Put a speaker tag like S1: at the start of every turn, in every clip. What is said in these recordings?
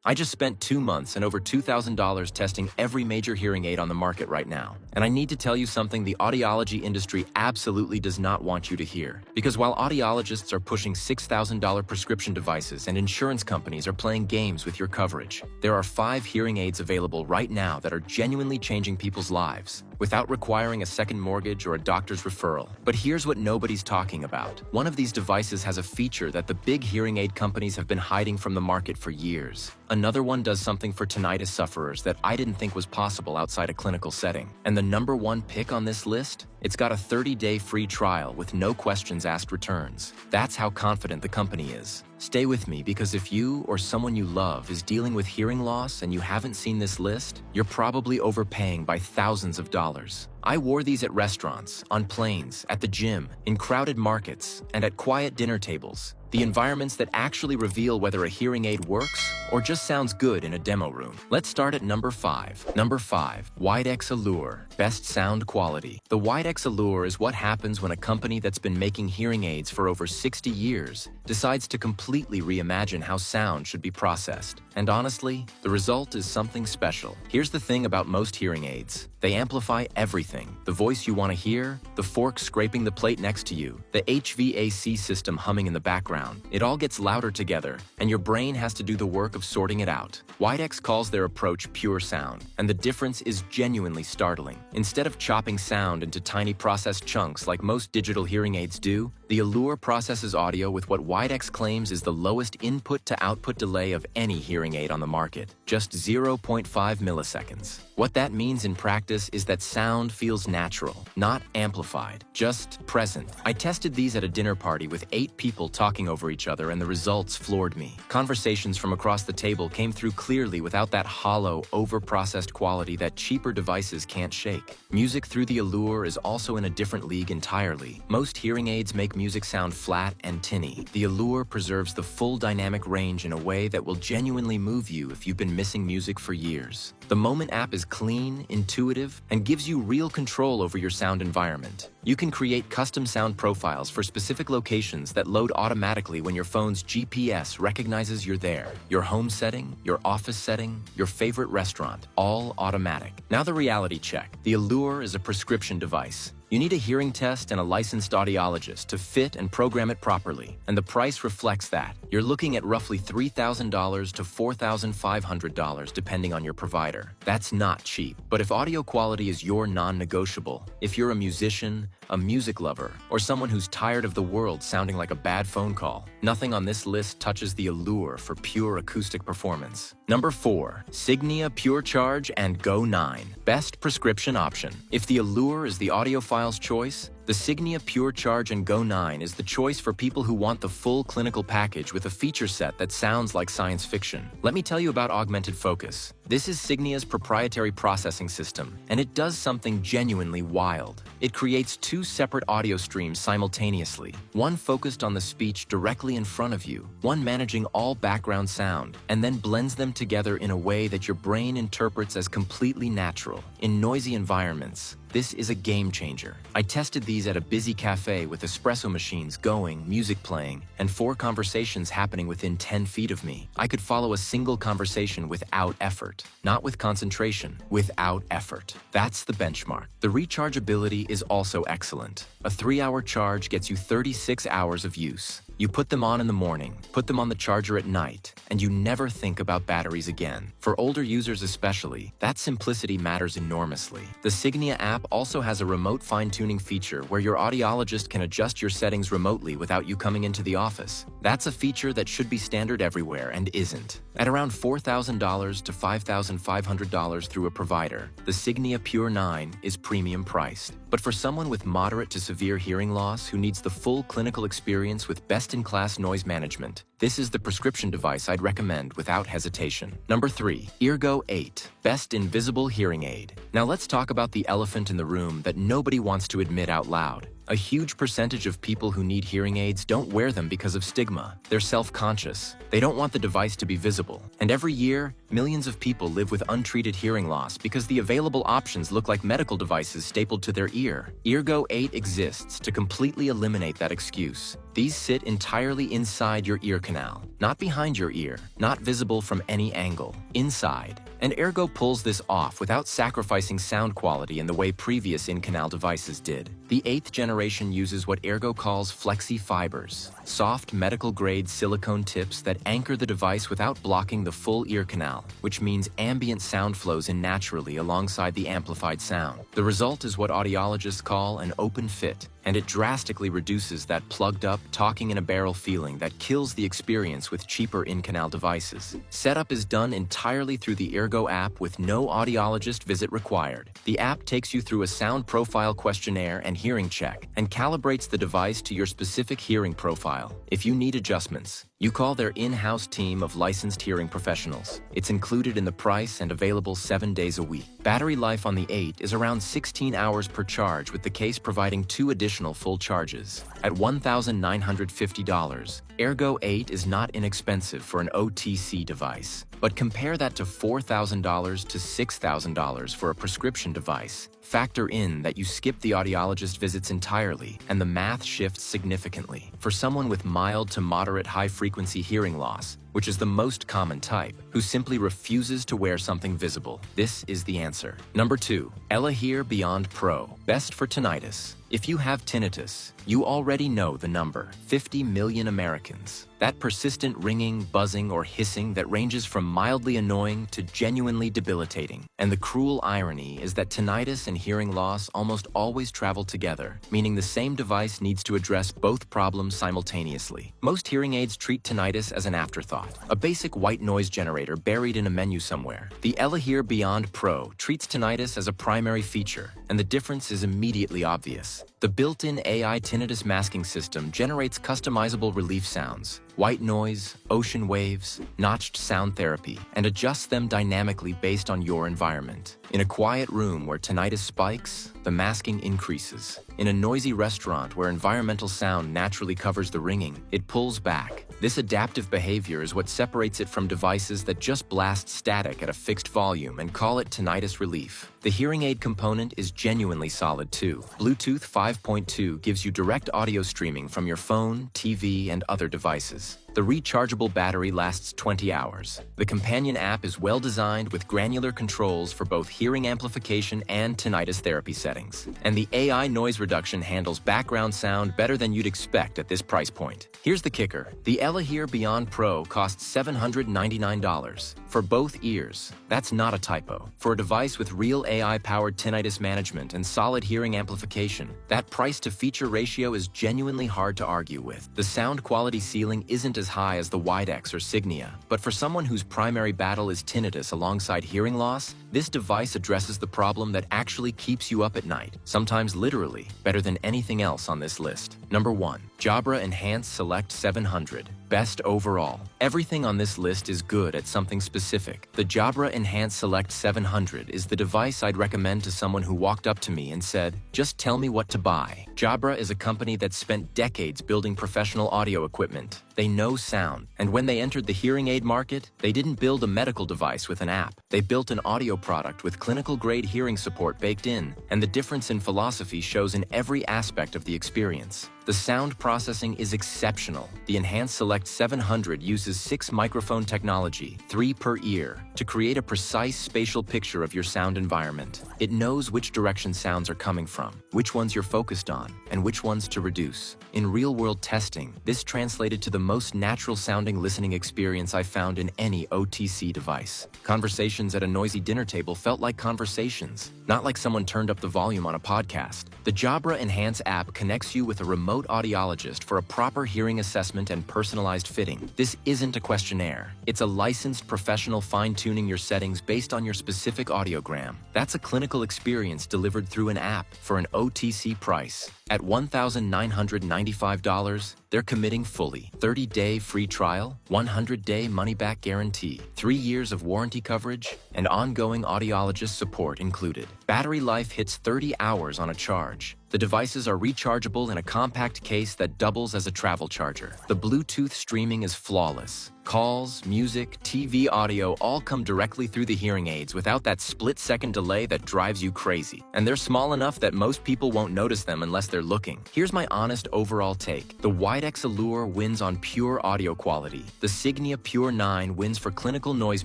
S1: I just spent 2 months and over $2,000 testing every major hearing aid on the market right now. And I need to tell you something the audiology industry absolutely does not want you to hear. Because while audiologists are pushing $6,000 prescription devices and insurance companies are playing games with your coverage, there are 5 hearing aids available right now that are genuinely changing people's lives without requiring a second mortgage or a doctor's referral. But here's what nobody's talking about. One of these devices has a feature that the big hearing aid companies have been hiding from the market for years. Another one does something for tinnitus sufferers that I didn't think was possible outside a clinical setting. And the number 1 pick on this list? It's got a 30-day free trial with no questions asked returns. That's how confident the company is. Stay with me, because if you or someone you love is dealing with hearing loss and you haven't seen this list, you're probably overpaying by thousands of dollars. I wore these at restaurants, on planes, at the gym, in crowded markets, and at quiet dinner tables. The environments that actually reveal whether a hearing aid works or just sounds good in a demo room. Let's start at number 5. Number 5, Widex Allure, best sound quality. The Widex Allure is what happens when a company that's been making hearing aids for over 60 years decides to completely reimagine how sound should be processed. And honestly, the result is something special. Here's the thing about most hearing aids. They amplify everything. The voice you want to hear, the fork scraping the plate next to you, the HVAC system humming in the background. It all gets louder together, and your brain has to do the work of sorting it out. Widex calls their approach pure sound, and the difference is genuinely startling. Instead of chopping sound into tiny processed chunks like most digital hearing aids do, the Allure processes audio with what Widex claims is the lowest input-to-output delay of any hearing aid on the market, just 0.5 milliseconds. What that means in practice is that sound feels natural, not amplified, just present. I tested these at a dinner party with 8 people talking over each other, and the results floored me. Conversations from across the table came through clearly without that hollow, over-processed quality that cheaper devices can't shake. Music through the Allure is also in a different league entirely. Most hearing aids make music sound flat and tinny. The Allure preserves the full dynamic range in a way that will genuinely move you if you've been missing music for years. The Moment app is clean, intuitive, and gives you real control over your sound environment. You can create custom sound profiles for specific locations that load automatically when your phone's GPS recognizes you're there. Your home setting, your office setting, your favorite restaurant, all automatic. Now the reality check. The Allure is a prescription device. You need a hearing test and a licensed audiologist to fit and program it properly, and the price reflects that. You're looking at roughly $3,000 to $4,500 depending on your provider. That's not cheap. But if audio quality is your non-negotiable, if you're a musician, a music lover, or someone who's tired of the world sounding like a bad phone call, nothing on this list touches the Allure for pure acoustic performance. Number 4, Signia Pure Charge and Go 9, best prescription option. If the Allure is the audiophile's choice, the Signia Pure Charge and Go 9 is the choice for people who want the full clinical package with a feature set that sounds like science fiction. Let me tell you about augmented focus. This is Signia's proprietary processing system, and it does something genuinely wild. It creates 2 separate audio streams simultaneously, one focused on the speech directly in front of you, one managing all background sound, and then blends them together in a way that your brain interprets as completely natural. In noisy environments, this is a game changer. I tested these at a busy cafe with espresso machines going, music playing, and 4 conversations happening within 10 feet of me. I could follow a single conversation without effort. Not with concentration, without effort. That's the benchmark. The rechargeability is also excellent. A 3-hour charge gets you 36 hours of use. You put them on in the morning, put them on the charger at night, and you never think about batteries again. For older users especially, that simplicity matters enormously. The Signia app also has a remote fine-tuning feature where your audiologist can adjust your settings remotely without you coming into the office. That's a feature that should be standard everywhere and isn't. At around $4,000 to $5,500 through a provider, the Signia Pure 9 is premium priced. But for someone with moderate to severe hearing loss who needs the full clinical experience with best-in-class noise management, this is the prescription device I'd recommend without hesitation. Number 3, Eargo 8, best invisible hearing aid. Now let's talk about the elephant in the room that nobody wants to admit out loud. A huge percentage of people who need hearing aids don't wear them because of stigma. They're self-conscious. They don't want the device to be visible. And every year, millions of people live with untreated hearing loss because the available options look like medical devices stapled to their ear. Eargo 8 exists to completely eliminate that excuse. These sit entirely inside your ear canal, not behind your ear, not visible from any angle, inside. And Ergo pulls this off without sacrificing sound quality in the way previous in-canal devices did. The 8th generation uses what Ergo calls flexi fibers, soft medical-grade silicone tips that anchor the device without blocking the full ear canal, which means ambient sound flows in naturally alongside the amplified sound. The result is what audiologists call an open fit, and it drastically reduces that plugged-up, talking-in-a-barrel feeling that kills the experience with cheaper in-canal devices. Setup is done entirely through the Ergo app with no audiologist visit required. The app takes you through a sound profile questionnaire and hearing check, and calibrates the device to your specific hearing profile. If you need adjustments, you call their in-house team of licensed hearing professionals. It's included in the price and available 7 days a week. Battery life on the 8 is around 16 hours per charge, with the case providing 2 additional full charges. At $1,950, Ergo 8 is not inexpensive for an OTC device. But compare that to $4,000 to $6,000 for a prescription device. Factor in that you skip the audiologist visits entirely, and the math shifts significantly. For someone with mild to moderate high-frequency hearing loss, which is the most common type, who simply refuses to wear something visible, this is the answer. Number 2, Elahear Beyond Pro, best for tinnitus. If you have tinnitus, you already know the number, 50 million Americans. That persistent ringing, buzzing, or hissing that ranges from mildly annoying to genuinely debilitating. And the cruel irony is that tinnitus and hearing loss almost always travel together, meaning the same device needs to address both problems simultaneously. Most hearing aids treat tinnitus as an afterthought, a basic white noise generator buried in a menu somewhere. The Elahear Beyond Pro treats tinnitus as a primary feature, and the difference is immediately obvious. The built-in AI tinnitus masking system generates customizable relief sounds, white noise, ocean waves, notched sound therapy, and adjusts them dynamically based on your environment. In a quiet room where tinnitus spikes, the masking increases. In a noisy restaurant where environmental sound naturally covers the ringing, it pulls back. This adaptive behavior is what separates it from devices that just blast static at a fixed volume and call it tinnitus relief. The hearing aid component is genuinely solid too. Bluetooth 5.2 gives you direct audio streaming from your phone, TV, and other devices. The rechargeable battery lasts 20 hours. The companion app is well designed with granular controls for both hearing amplification and tinnitus therapy settings. And the AI noise reduction handles background sound better than you'd expect at this price point. Here's the kicker. The Elahear Beyond Pro costs $799 for both ears. That's not a typo. For a device with real AI-powered tinnitus management and solid hearing amplification, that price-to-feature ratio is genuinely hard to argue with. The sound quality ceiling isn't as high as the Widex or Signia, but for someone whose primary battle is tinnitus alongside hearing loss, this device addresses the problem that actually keeps you up at night, sometimes literally, better than anything else on this list. Number 1. Jabra Enhance Select 700. Best overall. Everything on this list is good at something specific. The Jabra Enhance Select 700 is the device I'd recommend to someone who walked up to me and said, "Just tell me what to buy." Jabra is a company that spent decades building professional audio equipment. They know sound, and when they entered the hearing aid market, they didn't build a medical device with an app. They built an audio product with clinical-grade hearing support baked in, and the difference in philosophy shows in every aspect of the experience. The sound processing is exceptional. The Enhance Select 700 uses 6 microphone technology, 3 per ear, to create a precise spatial picture of your sound environment. It knows which direction sounds are coming from, which ones you're focused on, and which ones to reduce. In real-world testing, this translated to the most natural-sounding listening experience I found in any OTC device. Conversations at a noisy dinner table felt like conversations, not like someone turned up the volume on a podcast. The Jabra Enhance app connects you with a remote audiologist for a proper hearing assessment and personalized fitting. This isn't a questionnaire. It's a licensed professional fine-tuning your settings based on your specific audiogram. That's a clinical experience delivered through an app for an OTC price. At $1,995, they're committing fully. 30-day free trial, 100-day money-back guarantee, 3 years of warranty coverage, and ongoing audiologist support included. Battery life hits 30 hours on a charge. The devices are rechargeable in a compact case that doubles as a travel charger. The Bluetooth streaming is flawless. Calls, music, TV audio all come directly through the hearing aids without that split-second delay that drives you crazy. And they're small enough that most people won't notice them unless they're looking. Here's my honest overall take. The Widex Allure wins on pure audio quality. The Signia Pure 9 wins for clinical noise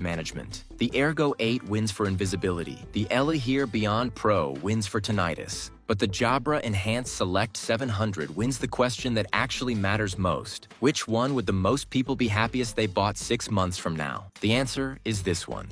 S1: management. The Ergo 8 wins for invisibility. The Elihir Beyond Pro wins for tinnitus. But the Jabra Enhanced Select 700 wins the question that actually matters most. Which one would the most people be happiest they bought 6 months from now? The answer is this one.